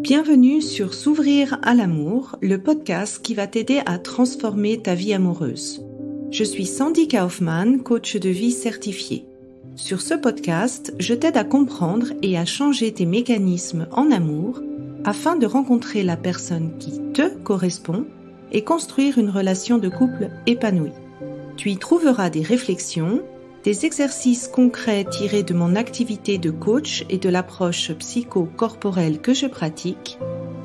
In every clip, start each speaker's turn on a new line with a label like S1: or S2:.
S1: Bienvenue sur S'ouvrir à l'amour, le podcast qui va t'aider à transformer ta vie amoureuse. Je suis Sandy Kaufmann, coach de vie certifiée. Sur ce podcast, je t'aide à comprendre et à changer tes mécanismes en amour afin de rencontrer la personne qui te correspond et construire une relation de couple épanouie. Tu y trouveras des réflexions, des exercices concrets tirés de mon activité de coach et de l'approche psycho-corporelle que je pratique,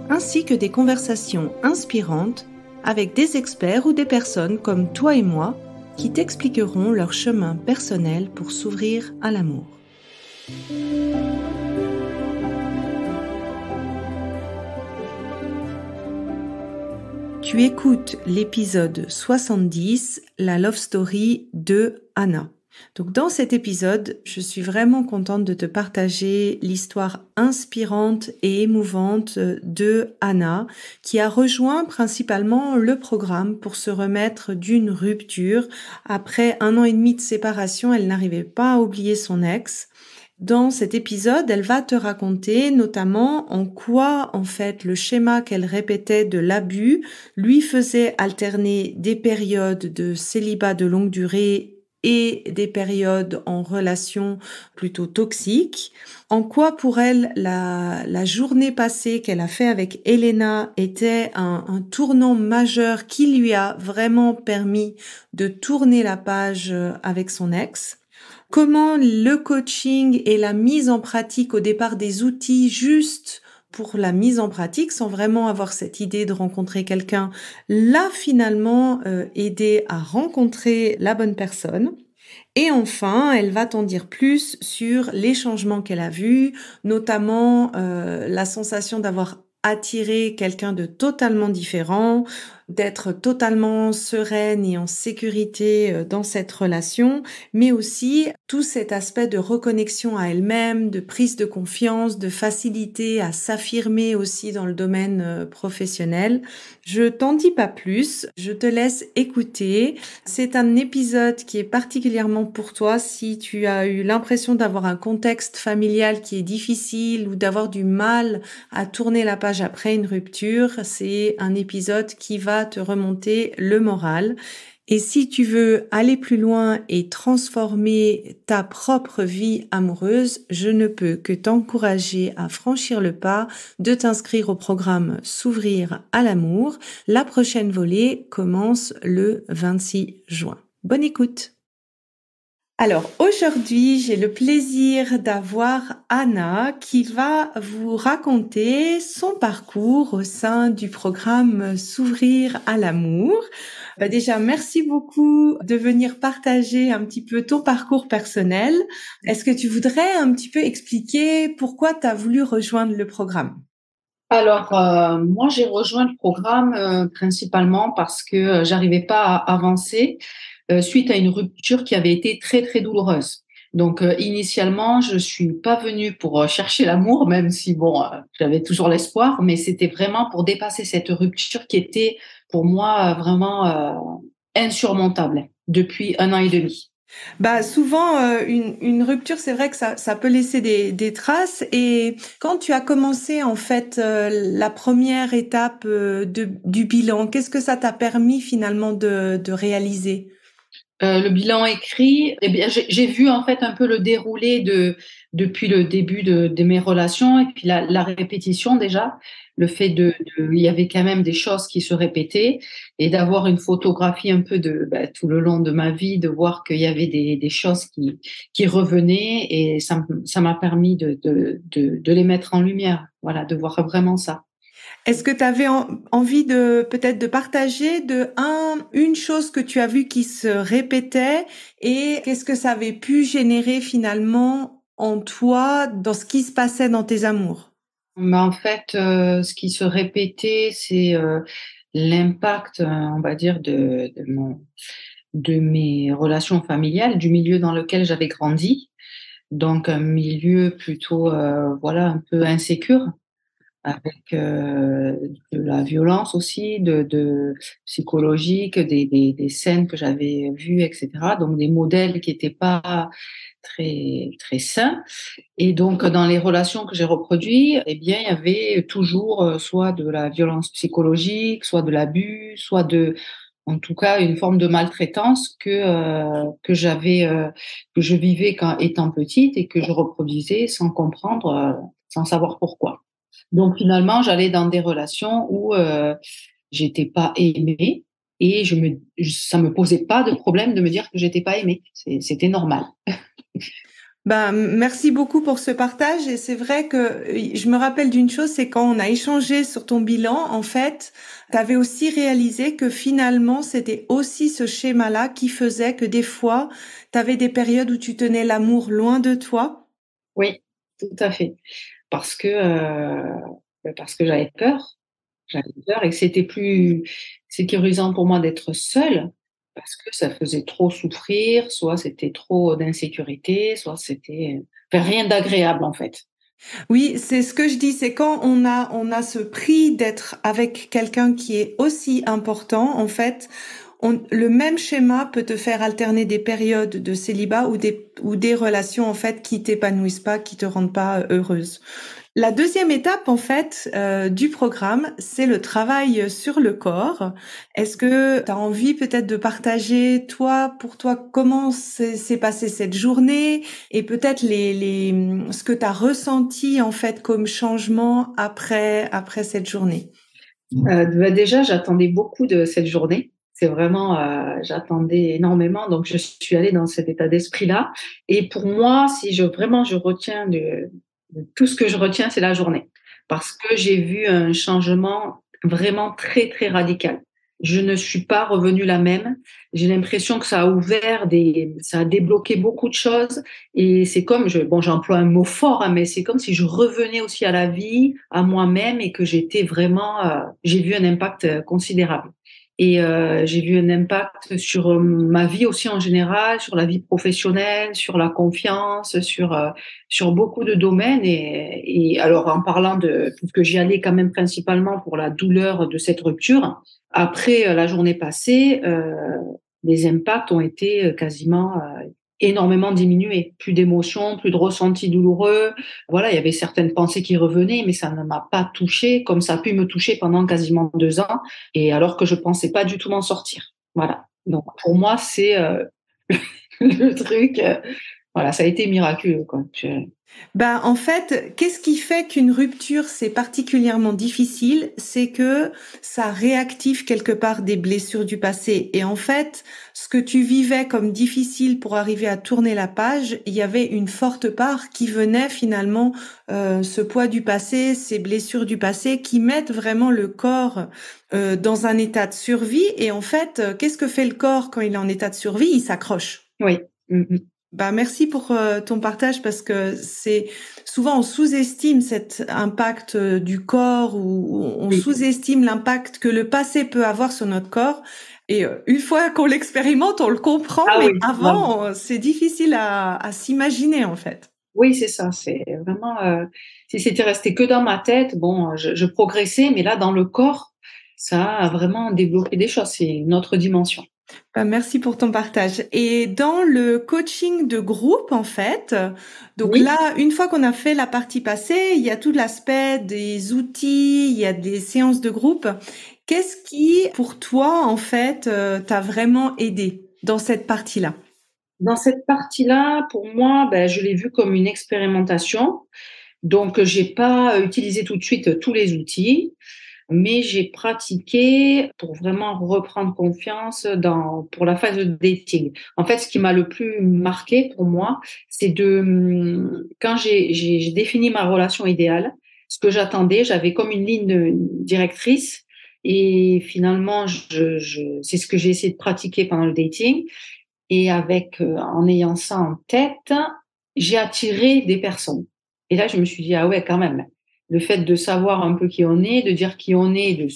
S1: ainsi que des conversations inspirantes avec des experts ou des personnes comme toi et moi qui t'expliqueront leur chemin personnel pour s'ouvrir à l'amour. Tu écoutes l'épisode 70, la love story de Anna. Donc dans cet épisode, je suis vraiment contente de te partager l'histoire inspirante et émouvante de Anna, qui a rejoint principalement le programme pour se remettre d'une rupture. Après 1 an et demi de séparation, elle n'arrivait pas à oublier son ex. Dans cet épisode, elle va te raconter notamment en quoi, en fait, le schéma qu'elle répétait de l'abus lui faisait alterner des périodes de célibat de longue durée et des périodes en relation plutôt toxiques. En quoi pour elle, la journée passée qu'elle a fait avec Elena était un tournant majeur qui lui a vraiment permis de tourner la page avec son ex. Comment le coaching et la mise en pratique au départ des outils juste pour la mise en pratique, sans vraiment avoir cette idée de rencontrer quelqu'un, l'a finalement aidé à rencontrer la bonne personne. Et enfin, elle va t'en dire plus sur les changements qu'elle a vus, notamment la sensation d'avoir attiré quelqu'un de totalement différent, d'être totalement sereine et en sécurité dans cette relation, mais aussi tout cet aspect de reconnexion à elle-même, de prise de confiance, de facilité à s'affirmer aussi dans le domaine professionnel. Je t'en dis pas plus, je te laisse écouter. C'est un épisode qui est particulièrement pour toi si tu as eu l'impression d'avoir un contexte familial qui est difficile ou d'avoir du mal à tourner la page après une rupture. C'est un épisode qui va te remonter le moral. Et si tu veux aller plus loin et transformer ta propre vie amoureuse, je ne peux que t'encourager à franchir le pas de t'inscrire au programme S'ouvrir à l'amour. La prochaine volée commence le 26 juin. Bonne écoute! Alors aujourd'hui, j'ai le plaisir d'avoir Anna qui va vous raconter son parcours au sein du programme S'ouvrir à l'amour. Déjà, merci beaucoup de venir partager un petit peu ton parcours personnel. Est-ce que tu voudrais un petit peu expliquer pourquoi tu as voulu rejoindre le programme?
S2: Alors, moi, j'ai rejoint le programme principalement parce que j'arrivais pas à avancer suite à une rupture qui avait été très, très douloureuse. Donc, initialement, je suis pas venue pour chercher l'amour, même si, bon, j'avais toujours l'espoir, mais c'était vraiment pour dépasser cette rupture qui était, pour moi, vraiment insurmontable depuis 1 an et demi.
S1: Souvent, une rupture, c'est vrai que ça peut laisser des traces. Et quand tu as commencé, en fait, la première étape du bilan, qu'est-ce que ça t'a permis finalement de réaliser?
S2: Le bilan écrit, eh bien, j'ai vu en fait un peu le déroulé depuis le début de mes relations et puis la répétition déjà, le fait il y avait quand même des choses qui se répétaient et d'avoir une photographie un peu tout le long de ma vie, de voir qu'il y avait des choses qui revenaient et ça m'a permis de les mettre en lumière, voilà, de voir vraiment ça.
S1: Est-ce que tu avais envie de peut-être de partager une chose que tu as vue qui se répétait et qu'est-ce que ça avait pu générer finalement en toi dans ce qui se passait dans tes amours?
S2: Mais en fait, ce qui se répétait, c'est l'impact, on va dire, de mes relations familiales, du milieu dans lequel j'avais grandi. Donc un milieu plutôt, voilà, un peu insécure. avec de la violence aussi, de psychologique, des scènes que j'avais vues, etc. Donc des modèles qui n'étaient pas très très sains. Et donc dans les relations que j'ai reproduites, eh bien il y avait toujours soit de la violence psychologique, soit de l'abus, soit de en tout cas une forme de maltraitance que je vivais quand étant petite et que je reproduisais sans comprendre, sans savoir pourquoi. Donc finalement, j'allais dans des relations où j'étais pas aimée et ça me posait pas de problème de me dire que j'étais pas aimée. C'était normal.
S1: Ben, merci beaucoup pour ce partage. Et c'est vrai que je me rappelle d'une chose, c'est quand on a échangé sur ton bilan, en fait, tu avais aussi réalisé que finalement, c'était aussi ce schéma-là qui faisait que des fois, tu avais des périodes où tu tenais l'amour loin de toi.
S2: Oui, tout à fait. Parce que j'avais peur. J'avais peur et que c'était plus sécurisant pour moi d'être seule parce que ça faisait trop souffrir, soit c'était trop d'insécurité, soit c'était enfin, rien d'agréable en fait.
S1: Oui, c'est ce que je dis, c'est quand on a ce prix d'être avec quelqu'un qui est aussi important, en fait, le même schéma peut te faire alterner des périodes de célibat ou des relations, en fait, qui t'épanouissent pas, qui te rendent pas heureuse. La deuxième étape, en fait, du programme, c'est le travail sur le corps. Est-ce que tu as envie peut-être de partager, toi, pour toi, comment s'est passée cette journée et peut-être ce que tu as ressenti, en fait, comme changement après cette journée?
S2: Bah, déjà, j'attendais beaucoup de cette journée. C'est vraiment, j'attendais énormément, donc je suis allée dans cet état d'esprit-là. Et pour moi, si vraiment je retiens de tout ce que je retiens, c'est la journée, parce que j'ai vu un changement vraiment très très radical. Je ne suis pas revenue la même. J'ai l'impression que ça a débloqué beaucoup de choses. Et c'est comme, bon, j'emploie un mot fort, hein, mais c'est comme si je revenais aussi à la vie, à moi-même, et que j'étais vraiment, j'ai vu un impact considérable. Et j'ai vu un impact sur ma vie aussi en général, sur la vie professionnelle, sur la confiance, sur beaucoup de domaines. Et alors, en parlant puisque j'y allais quand même principalement pour la douleur de cette rupture, après la journée passée, les impacts ont été quasiment énormément diminués. Plus d'émotions, plus de ressentis douloureux. Voilà, il y avait certaines pensées qui revenaient, mais ça ne m'a pas touchée comme ça a pu me toucher pendant quasiment 2 ans, et alors que je pensais pas du tout m'en sortir. Voilà. Donc pour moi, c'est le truc. Voilà, ça a été miraculeux, quoi.
S1: Ben, en fait, qu'est-ce qui fait qu'une rupture, c'est particulièrement difficile? C'est que ça réactive quelque part des blessures du passé. Et en fait, ce que tu vivais comme difficile pour arriver à tourner la page, il y avait une forte part qui venait finalement, ce poids du passé, ces blessures du passé qui mettent vraiment le corps dans un état de survie. Et en fait, qu'est-ce que fait le corps quand il est en état de survie? Il s'accroche.
S2: Oui. Mm-hmm.
S1: Bah, merci pour ton partage parce que c'est souvent on sous-estime cet impact du corps ou on
S2: Oui.
S1: sous-estime l'impact que le passé peut avoir sur notre corps. Et une fois qu'on l'expérimente, on le comprend,
S2: Ah
S1: mais
S2: oui. Voilà.
S1: avant, c'est difficile à s'imaginer en fait.
S2: Oui, c'est ça. C'est vraiment. Si c'était resté que dans ma tête, bon, je progressais, mais là, dans le corps, ça a vraiment débloqué des choses. C'est une autre dimension.
S1: Bah, merci pour ton partage. Et dans le coaching de groupe, en fait, donc
S2: Oui.
S1: là, une fois qu'on a fait la partie passée, il y a tout l'aspect des outils, il y a des séances de groupe. Qu'est-ce qui, pour toi, en fait, t'a vraiment aidé dans cette partie-là?
S2: Dans cette partie-là, pour moi, ben, je l'ai vu comme une expérimentation. Donc, j'ai pas utilisé tout de suite tous les outils, mais j'ai pratiqué pour vraiment reprendre confiance pour la phase de dating. En fait, ce qui m'a le plus marqué pour moi, c'est quand j'ai défini ma relation idéale, ce que j'attendais, j'avais comme une ligne directrice, et finalement, c'est ce que j'ai essayé de pratiquer pendant le dating. Et en ayant ça en tête, j'ai attiré des personnes. Et là, je me suis dit: «Ah ouais, quand même». Le fait de savoir un peu qui on est, de dire qui on est, et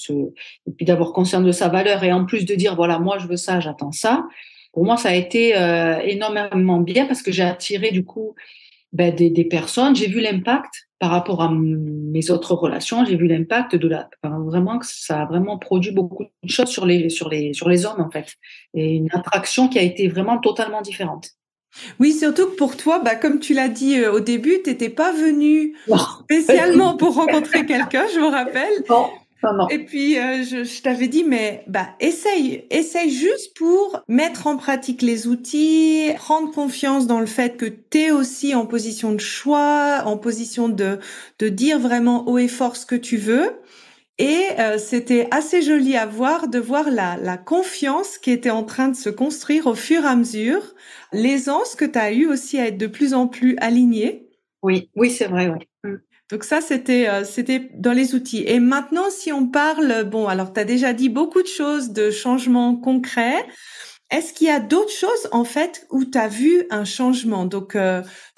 S2: puis d'avoir conscience de sa valeur, et en plus de dire: «Voilà, moi je veux ça, j'attends ça». Pour moi, ça a été, énormément bien parce que j'ai attiré du coup des personnes. J'ai vu l'impact par rapport à mes autres relations. J'ai vu l'impact vraiment que ça a vraiment produit beaucoup de choses sur les hommes, en fait. Et une attraction qui a été vraiment totalement différente.
S1: Oui, surtout que pour toi, comme tu l'as dit au début, t'étais pas venue
S2: Non,
S1: spécialement pour rencontrer quelqu'un, je me rappelle.
S2: non, non, non.
S1: Et puis je t'avais dit, mais essaye juste pour mettre en pratique les outils, prendre confiance dans le fait que t'es aussi en position de choix, en position de dire vraiment haut et fort ce que tu veux. Et c'était assez joli à voir, de voir la confiance qui était en train de se construire au fur et à mesure, l'aisance que tu as eu aussi à être de plus en plus alignée.
S2: Oui, oui, c'est vrai, oui.
S1: Donc ça, c'était dans les outils. Et maintenant, si on parle, bon, alors tu as déjà dit beaucoup de choses, de changements concrets. Est-ce qu'il y a d'autres choses, en fait, où tu as vu un changement? Donc, tu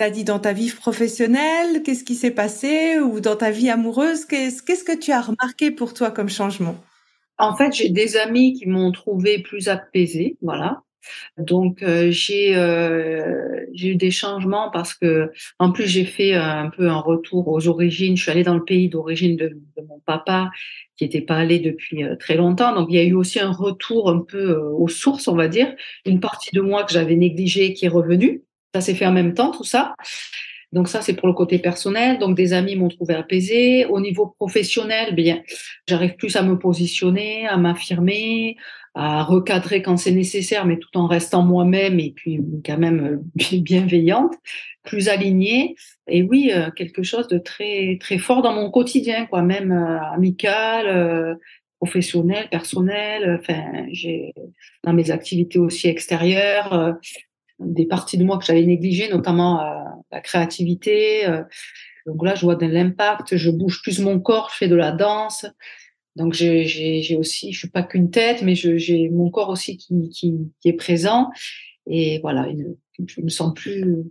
S1: as dit dans ta vie professionnelle, qu'est-ce qui s'est passé? Ou dans ta vie amoureuse, qu'est-ce que tu as remarqué pour toi comme changement?
S2: En fait, j'ai des amis qui m'ont trouvée plus apaisée, voilà. Donc j'ai eu des changements parce que en plus j'ai fait un peu un retour aux origines. Je suis allée dans le pays d'origine de mon papa qui n'était pas allé depuis très longtemps. Donc il y a eu aussi un retour un peu aux sources, on va dire. Une partie de moi que j'avais négligée qui est revenue. Ça s'est fait en même temps, tout ça. Donc ça, c'est pour le côté personnel. Donc des amis m'ont trouvé apaisée. Au niveau professionnel, bien, j'arrive plus à me positionner, à m'affirmer, à recadrer quand c'est nécessaire, mais tout en restant moi-même et puis quand même bienveillante, plus alignée. Et oui, quelque chose de très très fort dans mon quotidien, quoi, même amical, professionnel, personnel. Enfin, j'ai dans mes activités aussi extérieures. Des parties de moi que j'avais négligées, notamment la créativité. Donc là, je vois de l'impact, je bouge plus mon corps, je fais de la danse. Donc j'ai aussi, je suis pas qu'une tête, mais j'ai mon corps aussi qui est présent. Et voilà, je me sens plus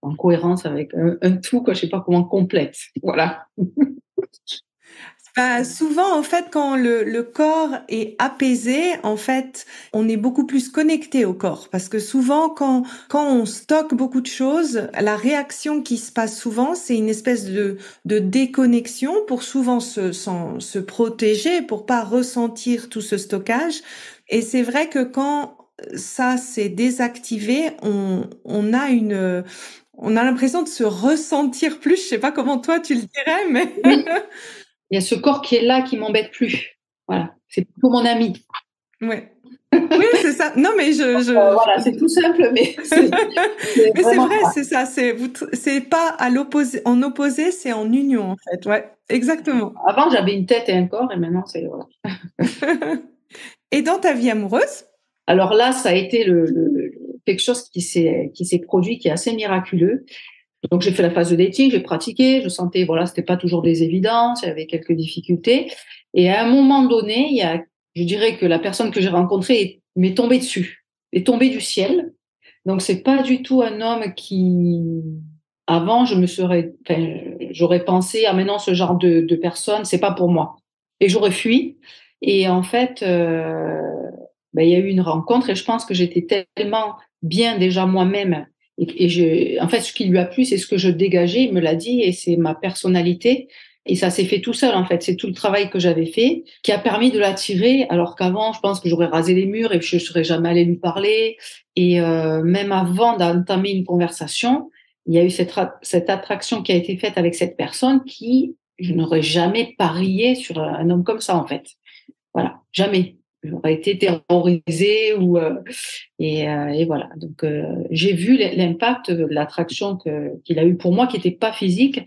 S2: en cohérence avec un tout, quoi, je sais pas comment complète. Voilà.
S1: Souvent, en fait, quand le corps est apaisé, en fait, on est beaucoup plus connecté au corps. Parce que souvent, quand on stocke beaucoup de choses, la réaction qui se passe souvent, c'est une espèce de déconnexion pour souvent se protéger, pour pas ressentir tout ce stockage. Et c'est vrai que quand ça s'est désactivé, on a l'impression de se ressentir plus. Je sais pas comment toi tu le dirais, mais
S2: Oui, il y a ce corps qui est là, qui m'embête plus. Voilà, c'est plutôt mon ami.
S1: ouais. Oui, c'est ça. Non, mais
S2: Voilà, c'est tout simple, mais c'est
S1: mais c'est
S2: vraiment
S1: vrai,
S2: ça.
S1: c'est ça. C'est pas à l'opposé, en opposé, c'est en union, en fait. Ouais, exactement.
S2: Avant, j'avais une tête et un corps, et maintenant, c'est voilà.
S1: Et dans ta vie amoureuse?
S2: Alors là, ça a été quelque chose qui s'est produit, qui est assez miraculeux. Donc j'ai fait la phase de dating, j'ai pratiqué, je sentais voilà, c'était pas toujours des évidences, il y avait quelques difficultés. Et à un moment donné, je dirais que la personne que j'ai rencontrée m'est tombée dessus, est tombée du ciel. Donc c'est pas du tout un homme qui, avant, j'aurais pensé, ah mais non, ce genre de personne, c'est pas pour moi. Et j'aurais fui. Et en fait, il y a eu une rencontre et je pense que j'étais tellement bien déjà moi-même. En fait, ce qui lui a plu, c'est ce que je dégageais, il me l'a dit, et c'est ma personnalité. Et ça s'est fait tout seul, en fait. C'est tout le travail que j'avais fait qui a permis de l'attirer, alors qu'avant, je pense que j'aurais rasé les murs et que je ne serais jamais allée lui parler. Et même avant d'entamer une conversation, il y a eu cette attraction qui a été faite avec cette personne qui, je n'aurais jamais parié sur un homme comme ça, en fait. Voilà, jamais. J'aurais été terrorisée et voilà. Donc j'ai vu l'impact de l'attraction qu'il a eu pour moi, qui n'était pas physique,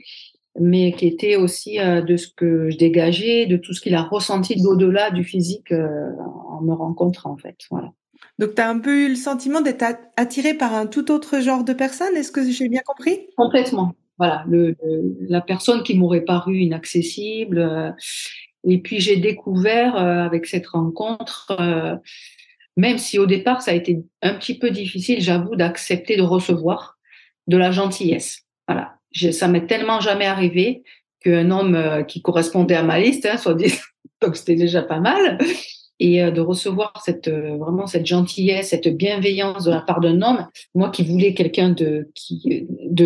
S2: mais qui était aussi de ce que je dégageais, de tout ce qu'il a ressenti d'au-delà du physique en me rencontrant, en fait. Voilà.
S1: Donc, tu as un peu eu le sentiment d'être attiré par un tout autre genre de personne. Est-ce que j'ai bien compris?
S2: Complètement. Voilà, la personne qui m'aurait paru inaccessible. Et puis j'ai découvert avec cette rencontre, même si au départ ça a été un petit peu difficile, j'avoue, d'accepter de recevoir de la gentillesse. Voilà, ça m'est tellement jamais arrivé qu'un homme qui correspondait à ma liste, soit dit, donc c'était déjà pas mal. et de recevoir vraiment cette gentillesse, cette bienveillance de la part d'un homme. Moi qui voulais quelqu'un de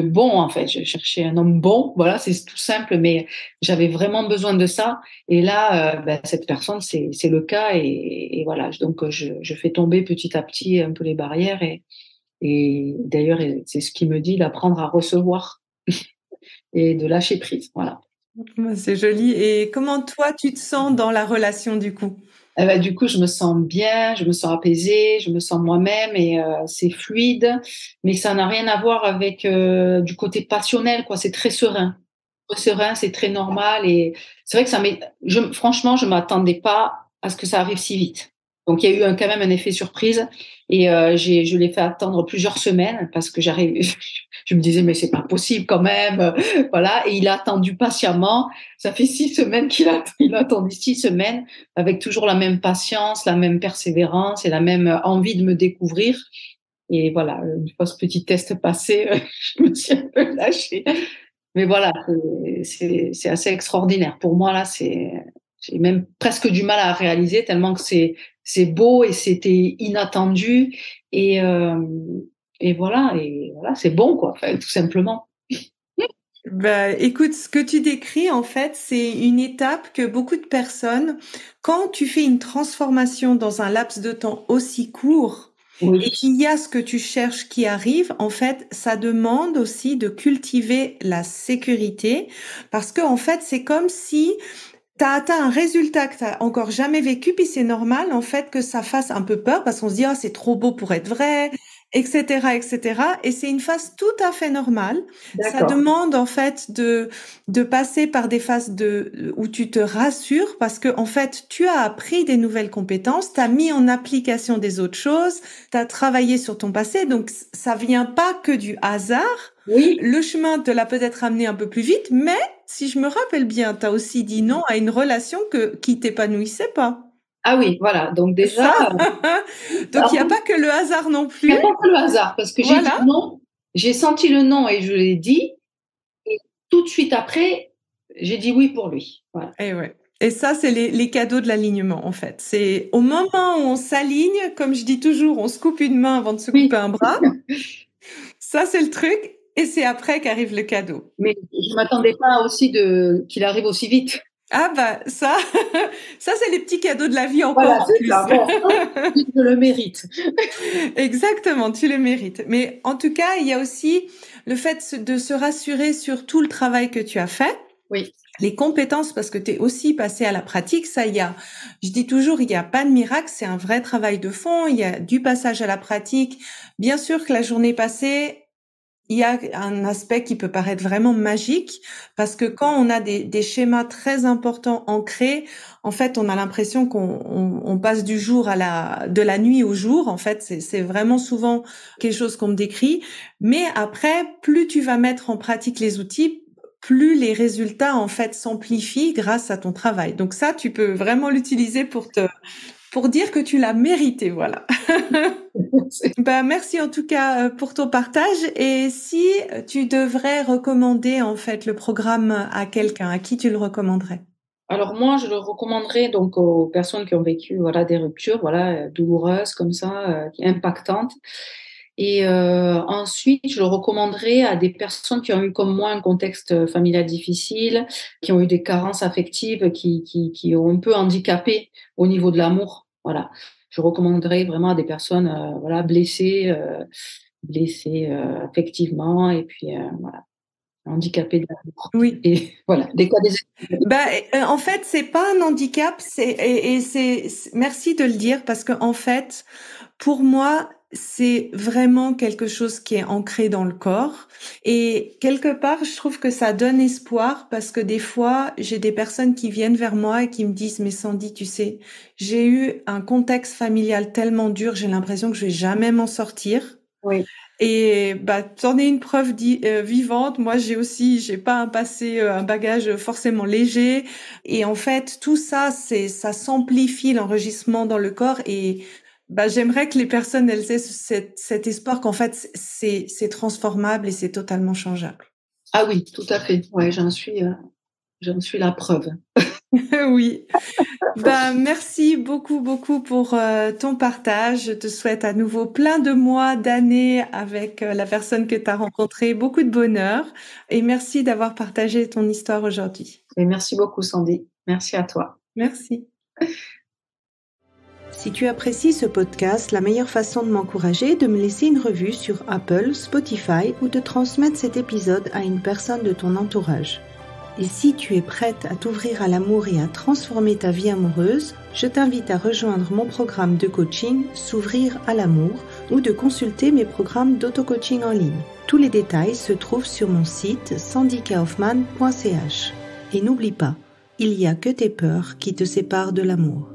S2: bon, en fait, je cherchais un homme bon, voilà, c'est tout simple, mais j'avais vraiment besoin de ça. Et là, cette personne, c'est le cas, et voilà. Donc je fais tomber petit à petit un peu les barrières, et d'ailleurs, c'est ce qui me dit d'apprendre à recevoir et de lâcher prise, voilà.
S1: C'est joli. Et comment toi, tu te sens dans la relation du coup?
S2: Eh ben, du coup, je me sens bien, je me sens apaisée, je me sens moi-même, et c'est fluide, mais ça n'a rien à voir avec du côté passionnel, quoi. C'est très serein. Très serein, c'est très normal, et c'est vrai que franchement, je m'attendais pas à ce que ça arrive si vite. Donc, il y a eu quand même un effet surprise, et je l'ai fait attendre plusieurs semaines parce que je me disais, mais c'est pas possible quand même, voilà. Et il a attendu patiemment. Ça fait 6 semaines il a attendu 6 semaines, avec toujours la même patience, la même persévérance et la même envie de me découvrir. Et voilà, une fois ce petit test passé, je me suis un peu lâchée. Mais voilà, c'est assez extraordinaire. Pour moi, là, j'ai même presque du mal à réaliser, tellement que c'est beau et c'était inattendu. Et, euh, et voilà, c'est bon, quoi, enfin, tout simplement.
S1: Bah, écoute, ce que tu décris, en fait, c'est une étape que beaucoup de personnes, quand tu fais une transformation dans un laps de temps aussi court,
S2: Oui,
S1: et qu'il y a ce que tu cherches qui arrive, en fait, ça demande aussi de cultiver la sécurité, parce que, en fait, c'est comme si tu as atteint un résultat que tu n'as encore jamais vécu, puis c'est normal, en fait, que ça fasse un peu peur, parce qu'on se dit, ah, c'est trop beau pour être vrai, etc., etc. Et c'est une phase tout à fait normale. Ça
S2: d'accord.
S1: demande, en fait, de passer par des phases où tu te rassures, parce que, en fait, tu as appris des nouvelles compétences, tu as mis en application des autres choses, tu as travaillé sur ton passé, donc ça vient pas que du hasard.
S2: Oui.
S1: Le chemin te l'a peut-être amené un peu plus vite, mais si je me rappelle bien, tu as aussi dit non à une relation qui t'épanouissait pas.
S2: Ah oui, voilà. Donc déjà,
S1: Ça, donc il n'y a
S2: alors,
S1: pas que le hasard non
S2: il
S1: plus.
S2: n'y a pas que le hasard, parce que j'ai dit
S1: Voilà.
S2: non, j'ai senti le non et je l'ai dit, et tout de suite après, j'ai dit oui pour lui. Voilà.
S1: Et ouais. Et ça, c'est les cadeaux de l'alignement, en fait. C'est au moment où on s'aligne, comme je dis toujours, on se coupe une main avant de se couper
S2: Oui,
S1: un bras. Ça, c'est le truc. Et c'est après qu'arrive le cadeau.
S2: mais je ne m'attendais pas aussi qu'il arrive aussi vite.
S1: Ah bah ça, ça c'est les petits cadeaux de la vie
S2: Voilà,
S1: encore en
S2: c'est
S1: plus.
S2: ça. Bon, je le mérite.
S1: Exactement, tu le mérites. Mais en tout cas, il y a aussi le fait de se rassurer sur tout le travail que tu as fait,
S2: Oui,
S1: les compétences, parce que tu es aussi passé à la pratique. Ça, je dis toujours, il n'y a pas de miracle, c'est un vrai travail de fond. Il y a du passage à la pratique. Bien sûr que la journée passée, il y a un aspect qui peut paraître vraiment magique parce que quand on a des schémas très importants ancrés, en fait, on a l'impression qu'on passe de la nuit au jour. En fait, c'est vraiment souvent quelque chose qu'on me décrit. Mais après, plus tu vas mettre en pratique les outils, plus les résultats, en fait, s'amplifient grâce à ton travail. Donc ça, tu peux vraiment l'utiliser pour dire que tu l'as mérité, voilà. Bah, merci en tout cas pour ton partage. Et si tu devrais recommander en fait le programme à quelqu'un, à qui tu le recommanderais?
S2: alors moi, je le recommanderais donc aux personnes qui ont vécu, voilà, des ruptures, voilà, douloureuses comme ça, impactantes. Et ensuite, je le recommanderais à des personnes qui ont eu comme moi un contexte familial difficile, qui ont eu des carences affectives, qui ont un peu handicapé au niveau de l'amour. Voilà. Je recommanderais vraiment à des personnes, voilà, blessées affectivement, et puis voilà, handicapées de l'amour.
S1: Oui.
S2: Et voilà, des cas des.
S1: Bah, en fait, c'est pas un handicap, merci de le dire parce que en fait, pour moi, c'est vraiment quelque chose qui est ancré dans le corps et quelque part, je trouve que ça donne espoir parce que des fois, j'ai des personnes qui viennent vers moi et qui me disent, mais Sandy, tu sais, j'ai eu un contexte familial tellement dur, j'ai l'impression que je vais jamais m'en sortir.
S2: Oui.
S1: Et bah, t'en es une preuve vivante. Moi, j'ai pas un passé, un bagage forcément léger. Et en fait, tout ça, ça s'amplifie l'enregistrement dans le corps. Et bah, j'aimerais que les personnes, elles aient cet espoir qu'en fait, c'est transformable et c'est totalement changeable.
S2: Ah oui, tout à fait. Ouais, j'en suis la preuve.
S1: Oui. Merci beaucoup, beaucoup pour ton partage. Je te souhaite à nouveau plein de mois, d'années avec la personne que tu as rencontrée, beaucoup de bonheur et merci d'avoir partagé ton histoire aujourd'hui.
S2: Et merci beaucoup, Sandy. Merci à toi.
S1: Merci. Si tu apprécies ce podcast, la meilleure façon de m'encourager est de me laisser une revue sur Apple, Spotify ou de transmettre cet épisode à une personne de ton entourage. Et si tu es prête à t'ouvrir à l'amour et à transformer ta vie amoureuse, je t'invite à rejoindre mon programme de coaching S'ouvrir à l'amour ou de consulter mes programmes d'auto-coaching en ligne. Tous les détails se trouvent sur mon site sandykaufman.ch. Et n'oublie pas, il n'y a que tes peurs qui te séparent de l'amour.